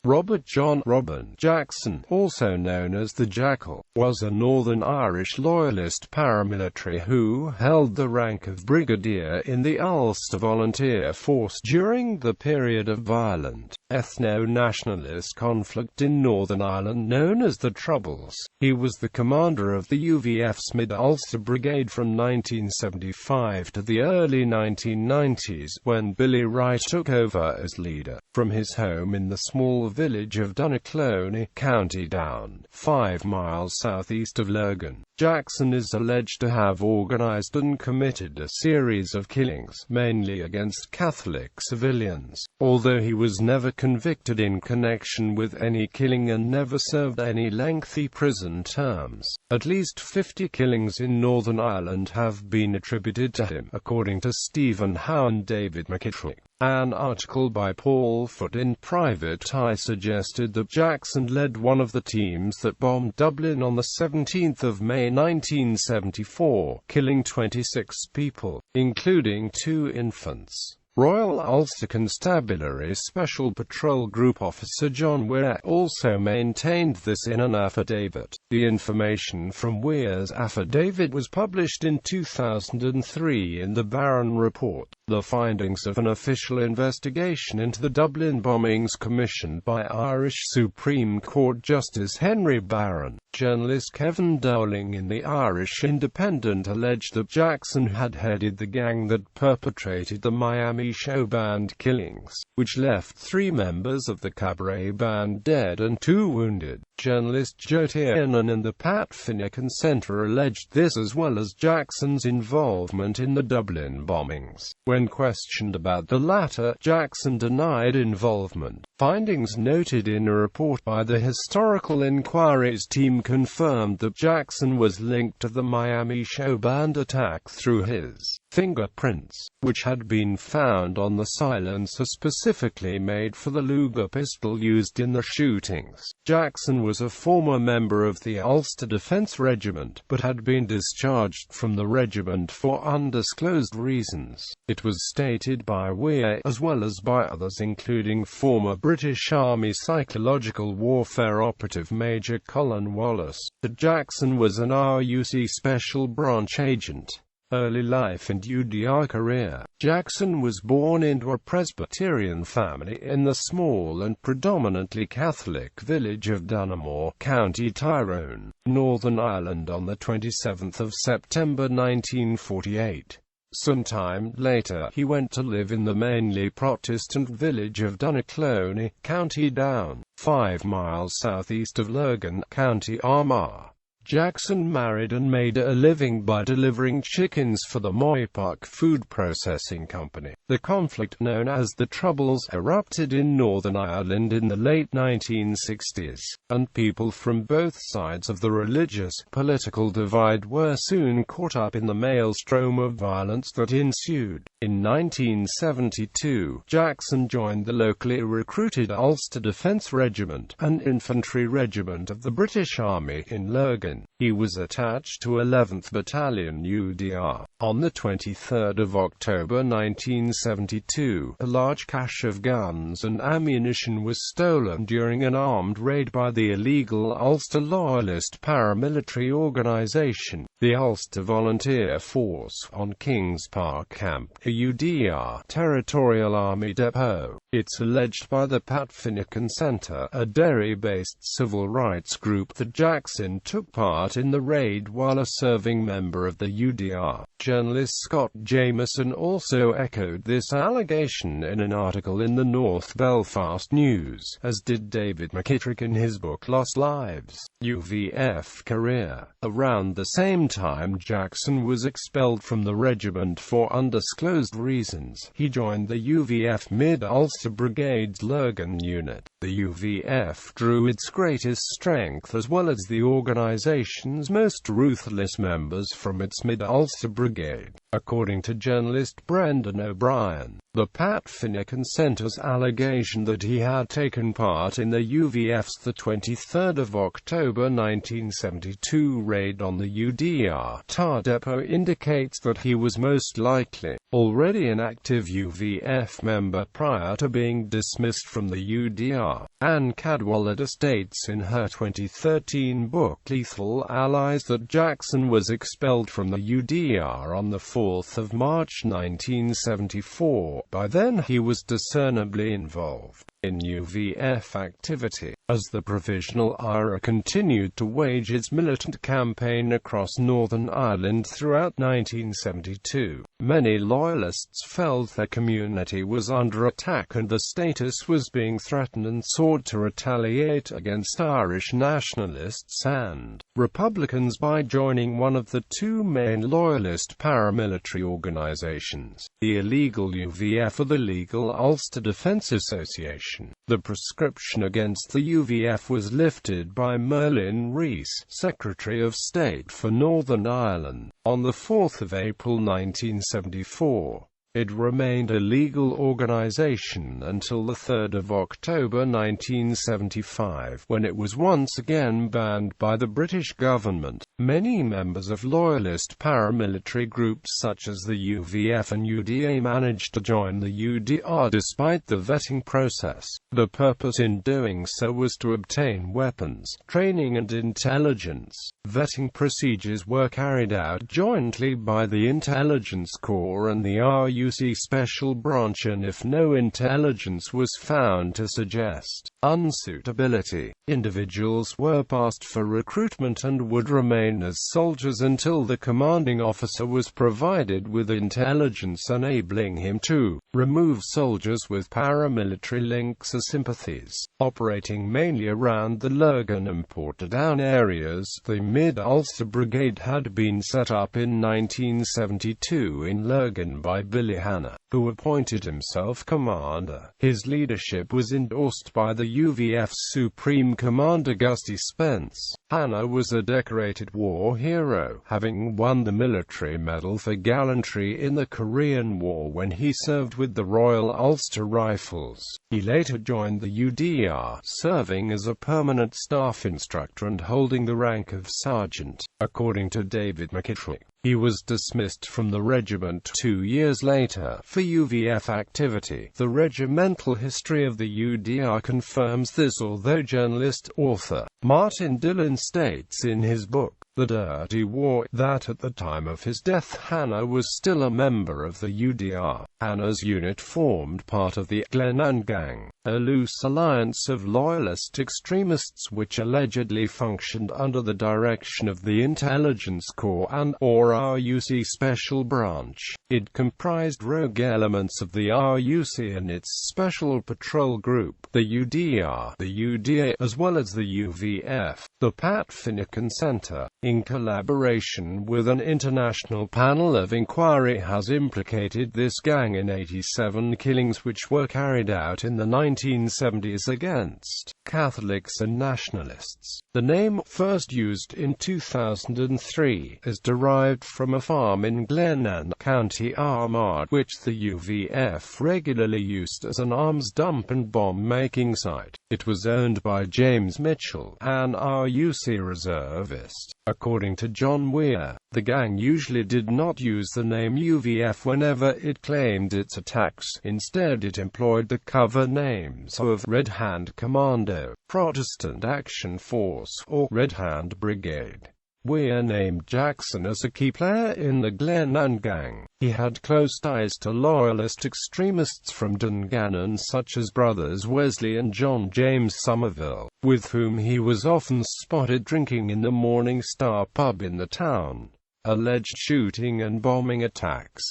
Robert John Robin Jackson, also known as the Jackal, was a Northern Irish loyalist paramilitary who held the rank of brigadier in the Ulster Volunteer Force during the period of violent, ethno-nationalist conflict in Northern Ireland known as the Troubles. He was the commander of the Uvf's Mid-Ulster Brigade from 1975 to the early 1990s, when Billy Wright took over as leader. From his home in the small village of Donaghcloney, County Down, 5 miles southeast of Lurgan, Jackson is alleged to have organised and committed a series of killings, mainly against Catholic civilians, although he was never convicted in connection with any killing and never served any lengthy prison terms. At least 50 killings in Northern Ireland have been attributed to him, according to Stephen Howe and David McKittrick. An article by Paul Foote in Private Eye suggested that Jackson led one of the teams that bombed Dublin on the 17th of May 1974, killing 26 people, including 2 infants. Royal Ulster Constabulary Special Patrol Group Officer John Weir also maintained this in an affidavit. The information from Weir's affidavit was published in 2003 in the Barron Report, the findings of an official investigation into the Dublin bombings commissioned by Irish Supreme Court Justice Henry Barron. Journalist Kevin Dowling in the Irish Independent alleged that Jackson had headed the gang that perpetrated the Miami Showband Killings, which left 3 members of the cabaret band dead and 2 wounded. Journalist Joe Tiernan in the Pat Finucane Centre alleged this, as well as Jackson's involvement in the Dublin bombings. When questioned about the latter, Jackson denied involvement. Findings noted in a report by the Historical Inquiries team confirmed that Jackson was linked to the Miami Showband attack through his fingerprints, which had been found on the silencer specifically made for the Luger pistol used in the shootings. Jackson was a former member of the Ulster Defence Regiment, but had been discharged from the regiment for undisclosed reasons. It was stated by Weir, as well as by others including former British Army psychological warfare operative Major Colin Wallace, that Jackson was an RUC Special Branch agent. Early life and Uvf career. Jackson was born into a Presbyterian family in the small and predominantly Catholic village of Dunamore, County Tyrone, Northern Ireland on the 27th of September 1948. Sometime later, he went to live in the mainly Protestant village of Donaghcloney, County Down, 5 miles southeast of Lurgan, County Armagh. Jackson married and made a living by delivering chickens for the Moypark Food Processing Company. The conflict known as the Troubles erupted in Northern Ireland in the late 1960s, and people from both sides of the religious-political divide were soon caught up in the maelstrom of violence that ensued. In 1972, Jackson joined the locally recruited Ulster Defence Regiment, an infantry regiment of the British Army in Lurgan. He was attached to 11th Battalion UDR. On the 23rd of October 1972, a large cache of guns and ammunition was stolen during an armed raid by the illegal Ulster loyalist paramilitary organisation, the Ulster Volunteer Force, on Kings Park Camp, a UDR Territorial Army depot. It's alleged by the Pat Finucane Centre, a Derry-based civil rights group, that Jackson took part in the raid while a serving member of the UDR. Journalist Scott Jameson also echoed this allegation in an article in the North Belfast News, as did David McKittrick in his book Lost Lives, Uvf Career. Around the same time Jackson was expelled from the regiment for undisclosed reasons. He joined the Uvf Mid-Ulster Brigade's Lurgan unit. The Uvf drew its greatest strength as well as the organization's most ruthless members from its Mid-Ulster Brigade. According to journalist Brendan O'Brien, the Pat Finucane Centre's allegation that he had taken part in the Uvf's the 23rd of October 1972 raid on the UDR UDR tar depot indicates that he was most likely already an active UVF member prior to being dismissed from the UDR. Anne Cadwallader states in her 2013 book Lethal Allies that Jackson was expelled from the UDR on 4 March 1974. By then he was discernibly involved in UVF activity, as the Provisional IRA continued to wage its militant campaign across Northern Ireland throughout 1972. Many Loyalists felt their community was under attack and the status was being threatened and sought to retaliate against Irish nationalists and Republicans by joining one of the two main Loyalist paramilitary organisations, the illegal UVF or the legal Ulster Defence Association. The proscription against the UVF was lifted by Merlin Rees, Secretary of State for Northern Ireland, on 4 April 1974. It remained a legal organisation until 3 October 1975, when it was once again banned by the British government. Many members of Loyalist paramilitary groups such as the UVF and UDA managed to join the UDR despite the vetting process. The purpose in doing so was to obtain weapons, training and intelligence. Vetting procedures were carried out jointly by the Intelligence Corps and the RUC Special Branch, and if no intelligence was found to suggest unsuitability, individuals were passed for recruitment and would remain as soldiers until the commanding officer was provided with intelligence enabling him to remove soldiers with paramilitary links or sympathies. Operating mainly around the Lurgan and Portadown areas, the Mid-Ulster Brigade had been set up in 1972 in Lurgan by Billy Wright, who appointed himself commander. His leadership was endorsed by the UVF's Supreme Commander Gusty Spence. Hanna was a decorated war hero, having won the Military Medal for Gallantry in the Korean War when he served with the Royal Ulster Rifles. He later joined the UDR, serving as a permanent staff instructor and holding the rank of sergeant. According to David McKittrick, he was dismissed from the regiment 2 years later for UVF activity. The regimental history of the UDR confirms this, although journalist author Martin Dillon states in his book, The Dirty War, that at the time of his death Hanna was still a member of the UDR. Hanna's unit formed part of the Glenann Gang, a loose alliance of loyalist extremists which allegedly functioned under the direction of the Intelligence Corps and/or RUC Special Branch. It comprised rogue elements of the RUC and its Special Patrol Group, the UDR, the UDA, as well as the UVF. The Pat Finucane Centre, in collaboration with an international panel of inquiry, has implicated this gang in 87 killings which were carried out in the 1970s against Catholics and nationalists. The name, first used in 2003, is derived from a farm in Glenann, County Armagh, which the UVF regularly used as an arms dump and bomb-making site. It was owned by James Mitchell, an RUC reservist. According to John Weir, the gang usually did not use the name UVF whenever it claimed its attacks. Instead it employed the cover names of Red Hand Commando, Protestant Action Force, or Red Hand Brigade. Weir named Jackson as a key player in the Glenann Gang. He had close ties to loyalist extremists from Dungannon such as brothers Wesley and John James Somerville, with whom he was often spotted drinking in the Morning Star pub in the town. Alleged shooting and bombing attacks.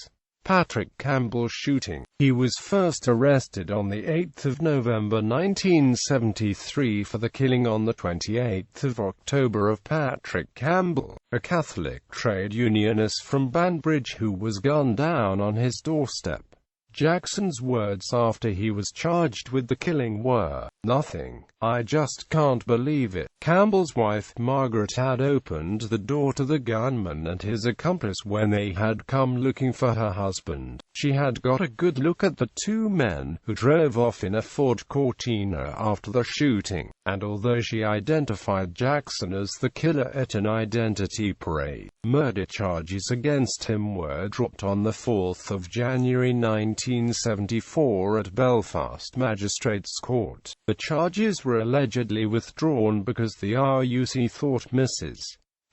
Patrick Campbell shooting. He was first arrested on 8 November 1973 for the killing on 28 October of Patrick Campbell, a Catholic trade unionist from Banbridge who was gunned down on his doorstep. Jackson's words after he was charged with the killing were, "Nothing. I just can't believe it." Campbell's wife Margaret had opened the door to the gunman and his accomplice when they had come looking for her husband. She had got a good look at the two men, who drove off in a Ford Cortina after the shooting, and although she identified Jackson as the killer at an identity parade, murder charges against him were dropped on the 4th of January 1974 at Belfast Magistrates' Court. The charges were allegedly withdrawn because the RUC thought Mrs.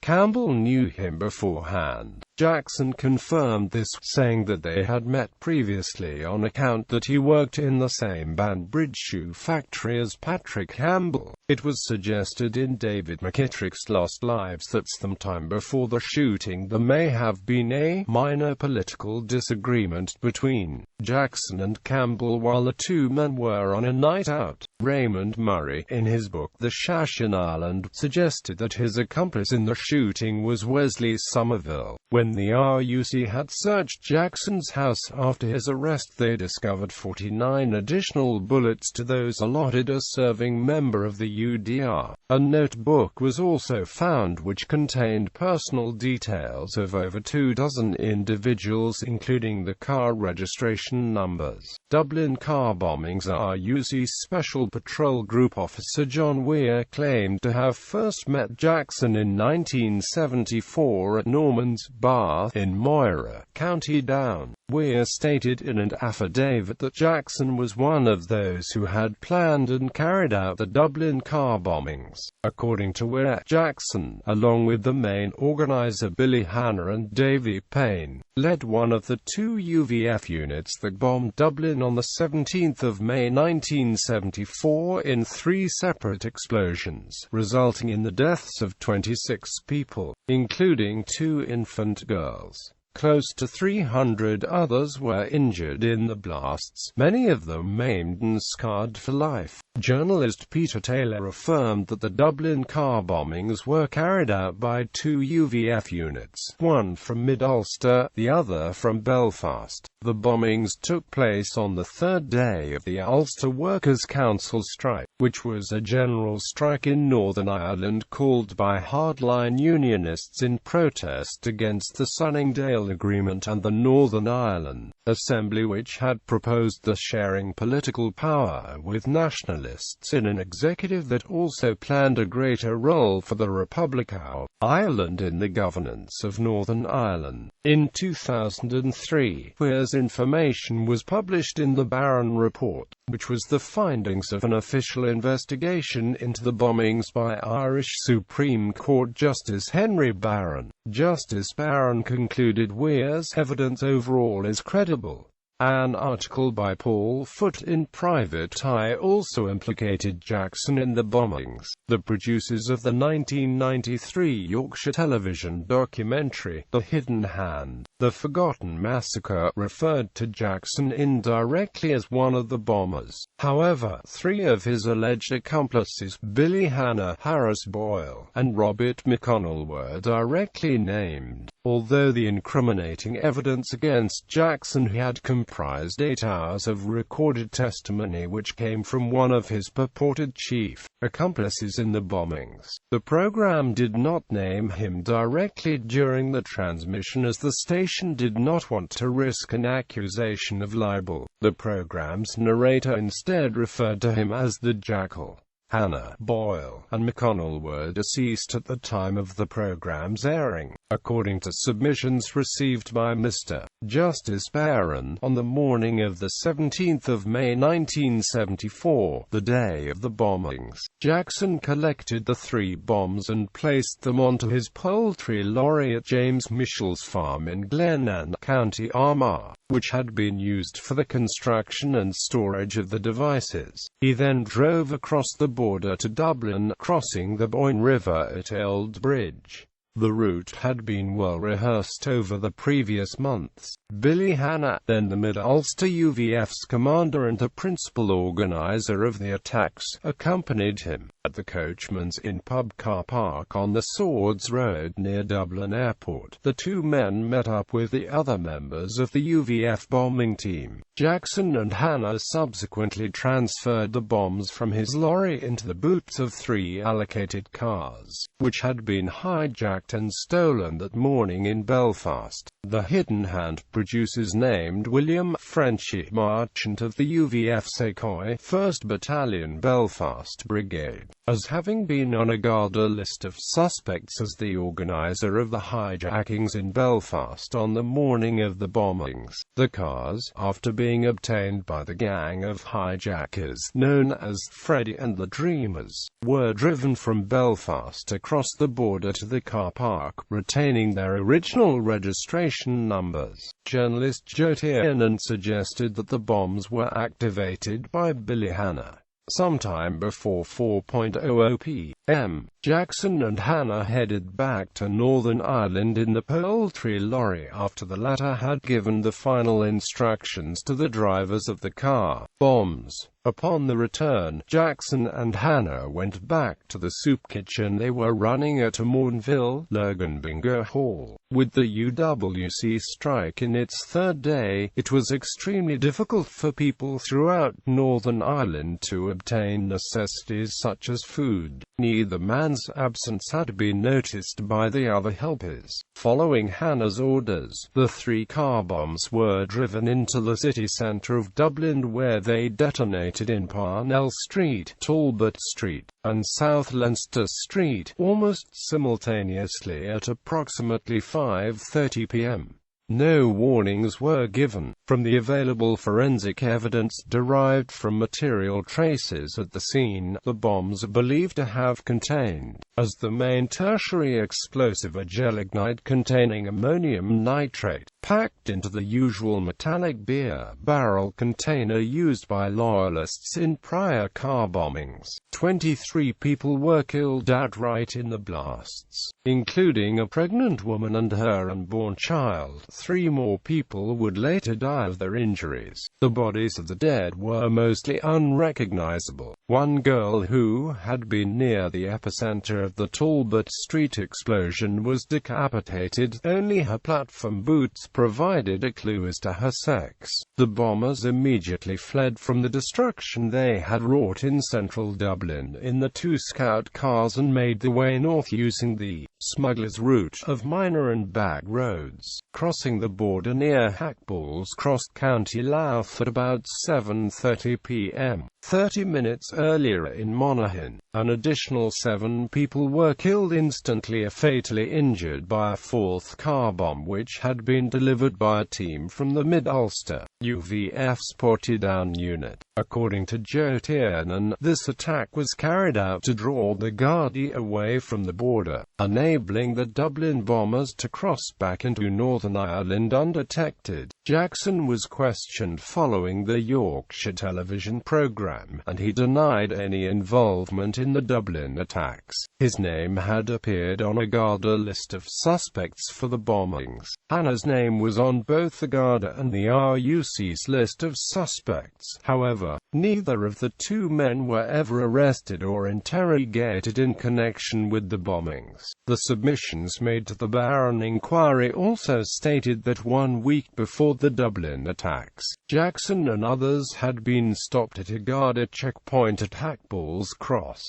Campbell knew him beforehand. Jackson confirmed this, saying that they had met previously on account that he worked in the same Banbridge shoe factory as Patrick Campbell. It was suggested in David McKittrick's Lost Lives that sometime before the shooting there may have been a minor political disagreement between Jackson and Campbell while the two men were on a night out. Raymond Murray, in his book The Shash in Ireland, suggested that his accomplice in the shooting was Wesley Somerville. When the RUC had searched Jackson's house after his arrest, they discovered 49 additional bullets to those allotted a serving member of the UDR. A notebook was also found which contained personal details of over 24 individuals, including the car registration numbers. Dublin Car Bombings RUC Special Patrol Group Officer John Weir claimed to have first met Jackson in 1974 at Norman's Bar in Moira, County Down. Weir stated in an affidavit that Jackson was one of those who had planned and carried out the Dublin car bombings. According to Weir, Jackson, along with the main organizer Billy Hanna and Davy Payne, led one of the two UVF units that bombed Dublin on the 17th of May 1974 in 3 separate explosions, resulting in the deaths of 26 people, including 2 infant girls. Close to 300 others were injured in the blasts, many of them maimed and scarred for life. Journalist Peter Taylor affirmed that the Dublin car bombings were carried out by 2 UVF units, one from Mid-Ulster, the other from Belfast. The bombings took place on the 3rd day of the Ulster Workers' Council strike, which was a general strike in Northern Ireland called by hardline unionists in protest against the Sunningdale Agreement and the Northern Ireland Assembly, which had proposed the sharing political power with nationalists in an executive that also planned a greater role for the Republic of Ireland in the governance of Northern Ireland. In 2003, Weir's information was published in the Barron Report, which was the findings of an official investigation into the bombings by Irish Supreme Court Justice Henry Barron. Justice Barron concluded Weir's evidence overall is credible. An article by Paul Foote in Private Eye also implicated Jackson in the bombings. The producers of the 1993 Yorkshire television documentary, The Hidden Hand, The Forgotten Massacre, referred to Jackson indirectly as one of the bombers. However, 3 of his alleged accomplices, Billy Hanna, Harris Boyle, and Robert McConnell, were directly named. Although the incriminating evidence against Jackson had comprised 8 hours of recorded testimony which came from one of his purported chief accomplices in the bombings, the program did not name him directly during the transmission as the station did not want to risk an accusation of libel. The program's narrator instead referred to him as the Jackal. Hanna, Boyle, and McConnell were deceased at the time of the program's airing, according to submissions received by Mr. Justice Barron. On the morning of the 17th of May 1974, the day of the bombings, Jackson collected the 3 bombs and placed them onto his poultry lorry at James Mitchell's farm in Glenann, County Armagh, which had been used for the construction and storage of the devices. He then drove across the border to Dublin, crossing the Boyne River at Eld Bridge. The route had been well rehearsed over the previous months. Billy Hanna, then the Mid-Ulster UVF's commander and the principal organizer of the attacks, accompanied him. At the Coachman's Inn pub car park on the Swords Road near Dublin Airport, the two men met up with the other members of the Uvf bombing team. Jackson and Hannah subsequently transferred the bombs from his lorry into the boots of 3 allocated cars, which had been hijacked and stolen that morning in Belfast. The Hidden Hand producers named William Frenchy, Marchant of the Uvf Secoy 1st Battalion Belfast Brigade, as having been on a Garda list of suspects as the organizer of the hijackings in Belfast on the morning of the bombings. The cars, after being obtained by the gang of hijackers known as Freddy and the Dreamers, were driven from Belfast across the border to the car park, retaining their original registration numbers. Journalist Joe Tiernan suggested that the bombs were activated by Billy Hannah sometime before 4:00 p.m. Jackson and Hannah headed back to Northern Ireland in the poultry lorry after the latter had given the final instructions to the drivers of the car bombs. Upon the return, Jackson and Hannah went back to the soup kitchen they were running at a Mornville, Lurgan bingo hall. With the UWC strike in its 3rd day, it was extremely difficult for people throughout Northern Ireland to obtain necessities such as food. Neither man's absence had been noticed by the other helpers. Following Hannah's orders, the 3 car bombs were driven into the city centre of Dublin, where they detonated in Parnell Street, Talbot Street, and South Leinster Street, almost simultaneously at approximately 5:30 p.m. No warnings were given. From the available forensic evidence derived from material traces at the scene, the bombs are believed to have contained, as the main tertiary explosive, a gelignite containing ammonium nitrate, packed into the usual metallic beer barrel container used by loyalists in prior car bombings. 23 people were killed outright in the blasts, including a pregnant woman and her unborn child. 3 more people would later die of their injuries. The bodies of the dead were mostly unrecognizable. One girl who had been near the epicenter of the Talbot Street explosion was decapitated. Only her platform boots provided a clue as to her sex. The bombers immediately fled from the destruction they had wrought in central Dublin in the 2 scout cars and made their way north using the smugglers' route of minor and back roads, crossing the border near Hackballs Cross, County Louth at about 7:30 p.m. 30 minutes earlier in Monaghan, an additional 7 people were killed instantly or fatally injured by a 4th car bomb which had been delivered by a team from the Mid-Ulster Uvf's Portadown unit. According to Joe Tiernan, this attack was carried out to draw the Gardaí away from the border, enabling the Dublin bombers to cross back into Northern Ireland undetected. Jackson was questioned following the Yorkshire television programme, and he denied any involvement in the Dublin attacks. His name had appeared on a Garda list of suspects for the bombings. Hannah's name was on both the Garda and the RUC's list of suspects. However, neither of the 2 men were ever arrested or interrogated in connection with the bombings. The submissions made to the Barron inquiry also stated that 1 week before the Dublin attacks, Jackson and others had been stopped at a Garda checkpoint at Hackballs Cross.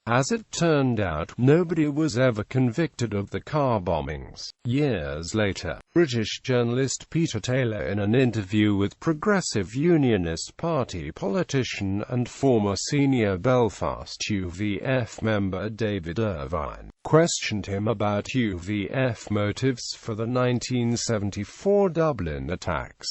As it turned out, nobody was ever convicted of the car bombings. Years later, British journalist Peter Taylor, in an interview with Progressive Unionist Party politician and former senior Belfast Uvf member David Irvine, questioned him about Uvf motives for the 1974 Dublin attacks.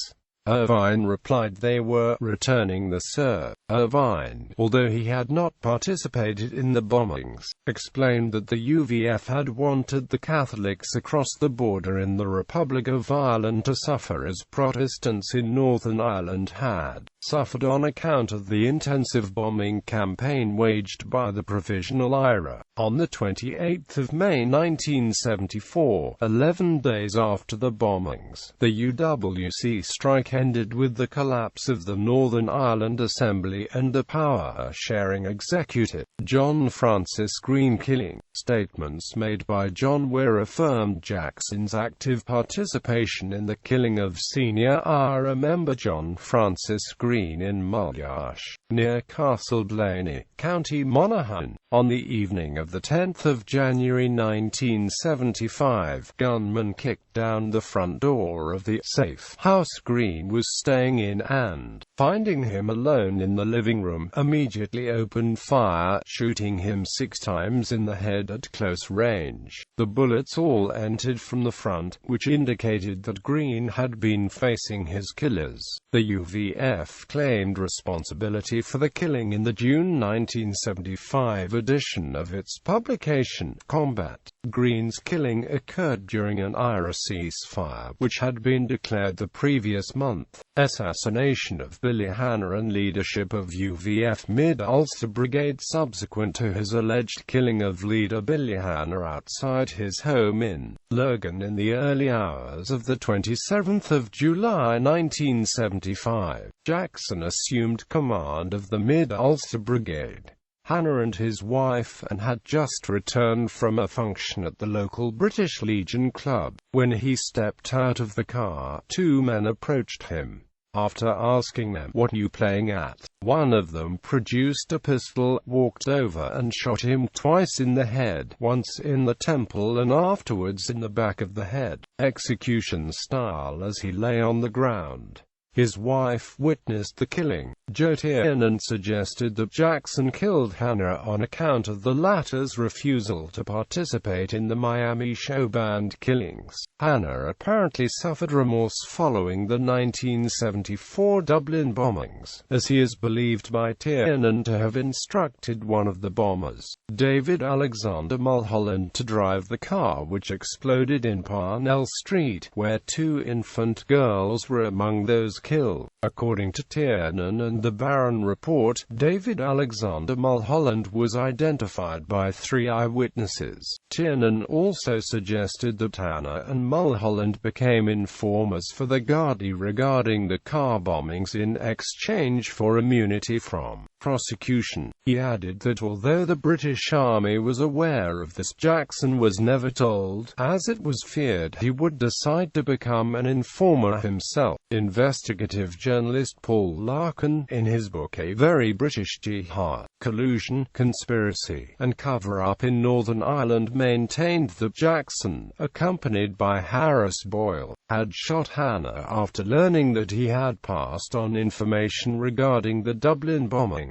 Irvine replied they were returning the serve. Irvine, although he had not participated in the bombings, explained that the Uvf had wanted the Catholics across the border in the Republic of Ireland to suffer as Protestants in Northern Ireland had suffered on account of the intensive bombing campaign waged by the Provisional IRA. On the 28th of May 1974, 11 days after the bombings, the UWC strike ended with the collapse of the Northern Ireland Assembly family and the power-sharing executive. John Francis Green killing. Statements made by John Weir affirmed Jackson's active participation in the killing of senior IRA member John Francis Green in Mulyash, near Castle Blaney, County Monaghan. On the evening of the 10th of January 1975, gunmen kicked down the front door of the safe house Green was staying in and, finding him alone in the living room, immediately opened fire, shooting him 6 times in the head at close range. The bullets all entered from the front, which indicated that Green had been facing his killers. The UVF claimed responsibility for the killing in the June 1975 edition of its publication, Combat. Green's killing occurred during an IRA ceasefire, which had been declared the previous month. Assassination of Billy Hanna and leadership of UVF Mid-Ulster Brigade subsequent to his alleged killing of leader Billy Hanna outside his home in Lurgan in the early hours of the 27th of July 1975. Jackson assumed command of the Mid-Ulster Brigade. Hanna and his wife and had just returned from a function at the local British Legion Club. When he stepped out of the car, 2 men approached him. After asking them, "What are you playing at?" one of them produced a pistol, walked over and shot him twice in the head, once in the temple and afterwards in the back of the head, execution style as he lay on the ground. His wife witnessed the killing. Joe Tiernan suggested that Jackson killed Hanna on account of the latter's refusal to participate in the Miami Showband Killings. Hanna apparently suffered remorse following the 1974 Dublin bombings, as he is believed by Tiernan to have instructed one of the bombers, David Alexander Mulholland, to drive the car which exploded in Parnell Street, where 2 infant girls were among those killed. According to Tiernan and the Barron report, David Alexander Mulholland was identified by 3 eyewitnesses. Tiernan also suggested that Hanna and Mulholland became informers for the Gardaí regarding the car bombings in exchange for immunity from prosecution. He added that although the British Army was aware of this, Jackson was never told, as it was feared he would decide to become an informer himself. Investigative journalist Paul Larkin, in his book A Very British Jihad, Collusion, Conspiracy, and Cover-Up in Northern Ireland, maintained that Jackson, accompanied by Harris Boyle, had shot Hanna after learning that he had passed on information regarding the Dublin bombings.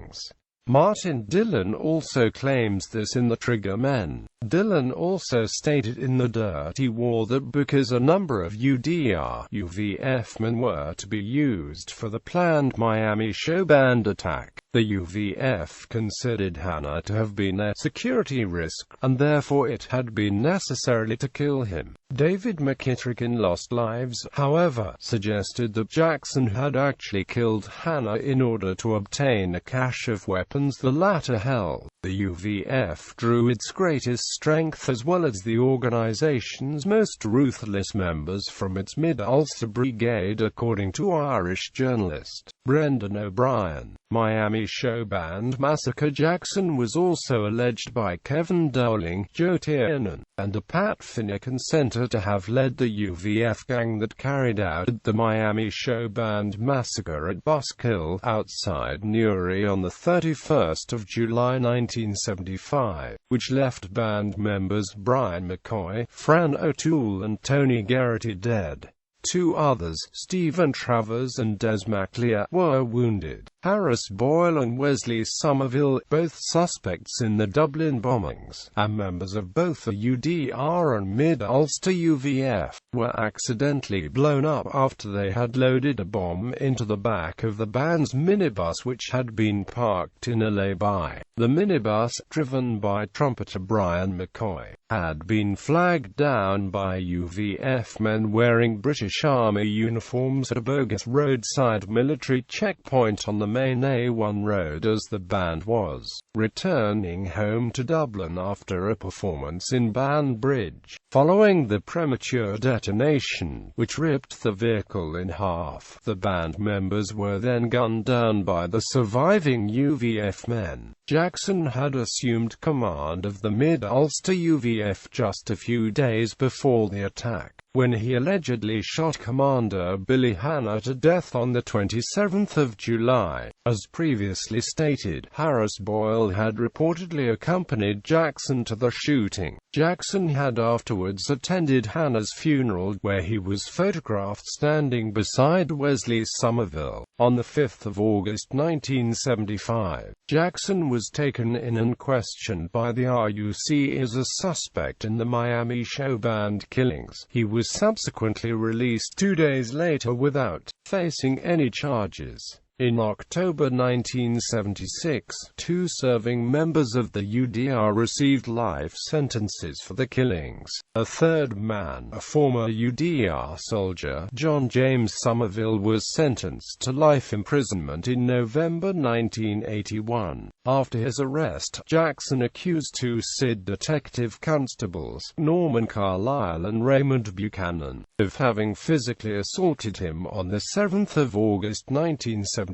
Martin Dillon also claims this in The Trigger Men. Dillon also stated in The Dirty War that because a number of UVF men were to be used for the planned Miami Showband attack, the UVF considered Hanna to have been a security risk, and therefore it had been necessary to kill him. David McKittrick in Lost Lives, however, suggested that Jackson had actually killed Hanna in order to obtain a cache of weapons the latter held. The UVF drew its greatest strength as well as the organization's most ruthless members from its Mid-Ulster Brigade, according to Irish journalist Brendan O'Brien. Miami Showband massacre. Jackson was also alleged by Kevin Dowling, Joe Tiernan, and a Pat Finucane Center to have led the UVF gang that carried out the Miami Showband massacre at Buskill, outside Newry on the 31st of July 1975, which left band members Brian McCoy, Fran O'Toole and Tony Garrity dead. 2 others, Stephen Travers and Des MacLear, were wounded. Harris Boyle and Wesley Somerville, both suspects in the Dublin bombings, and members of both the UDR and Mid-Ulster UVF, were accidentally blown up after they had loaded a bomb into the back of the band's minibus which had been parked in a lay-by. The minibus, driven by trumpeter Brian McCoy, had been flagged down by UVF men wearing British Army uniforms at a bogus roadside military checkpoint on the main A1 road as the band was returning home to Dublin after a performance in Banbridge. Following the premature detonation, which ripped the vehicle in half, the band members were then gunned down by the surviving UVF men. Jackson had assumed command of the Mid-Ulster UVF just a few days before the attack, when he allegedly shot Commander Billy Hanna to death on the 27th of July. As previously stated, Harris Boyle had reportedly accompanied Jackson to the shooting. Jackson had afterwards attended Hanna's funeral, where he was photographed standing beside Wesley Somerville. On the 5th of August 1975, Jackson was taken in and questioned by the RUC as a suspect in the Miami Showband Killings. He was subsequently released 2 days later without facing any charges. In October 1976, 2 serving members of the UDR received life sentences for the killings. A third man, a former UDR soldier, John James Somerville, was sentenced to life imprisonment in November 1981. After his arrest, Jackson accused 2 SID detective constables, Norman Carlisle and Raymond Buchanan, of having physically assaulted him on the 7th of August 1975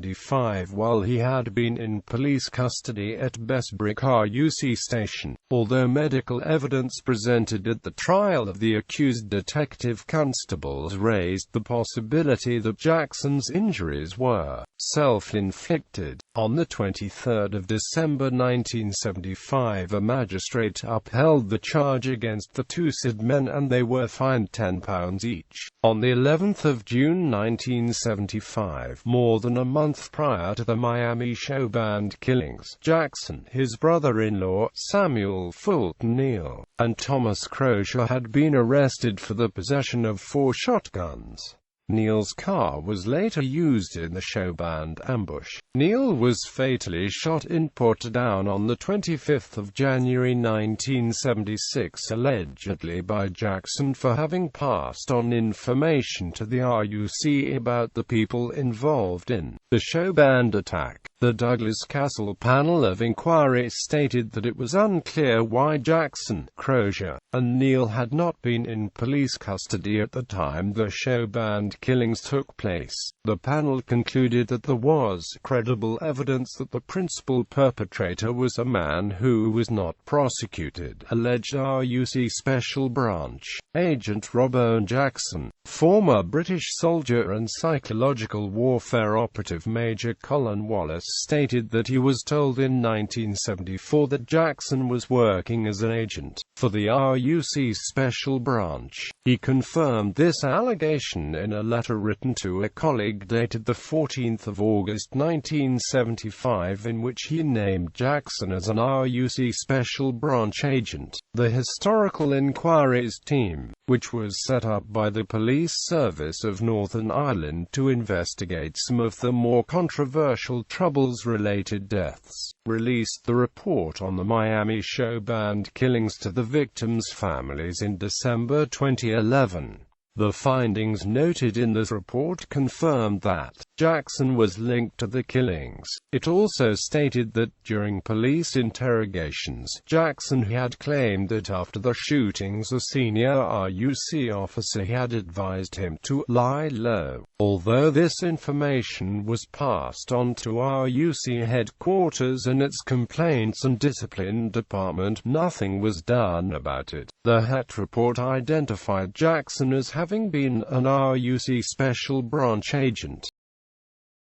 while he had been in police custody at Bessbrook RUC station. Although medical evidence presented at the trial of the accused detective constables raised the possibility that Jackson's injuries were self-inflicted, on the 23rd of December 1975 a magistrate upheld the charge against the 2 SID men and they were fined £10 each. On the 11th of June 1975, more than a month prior to the Miami Showband killings, Jackson, his brother-in-law, Samuel Fulton Neal, and Thomas Crozier had been arrested for the possession of 4 shotguns. Neal's car was later used in the Showband ambush. Neal was fatally shot in Portadown on the 25th of January 1976, allegedly by Jackson for having passed on information to the RUC about the people involved in the Showband attack. The Douglas Castle panel of inquiry stated that it was unclear why Jackson, Crozier, and Neal had not been in police custody at the time the Showband killings took place. The panel concluded that there was credible evidence that the principal perpetrator was a man who was not prosecuted. Alleged RUC Special Branch Agent Robert Jackson, former British soldier and psychological warfare operative Major Colin Wallace, stated that he was told in 1974 that Jackson was working as an agent for the RUC Special Branch. He confirmed this allegation in a letter written to a colleague dated the 14th of August 1975 in which he named Jackson as an RUC Special Branch agent. The Historical Inquiries Team, which was set up by the Police Service of Northern Ireland to investigate some of the more controversial Troubles-related deaths, released the report on the Miami Showband killings to the victims' families in December 2011. The findings noted in this report confirmed that Jackson was linked to the killings. It also stated that, during police interrogations, Jackson had claimed that after the shootings a senior RUC officer had advised him to lie low. Although this information was passed on to RUC headquarters and its Complaints and Discipline Department, nothing was done about it. The HAT report identified Jackson as having been an RUC Special Branch agent.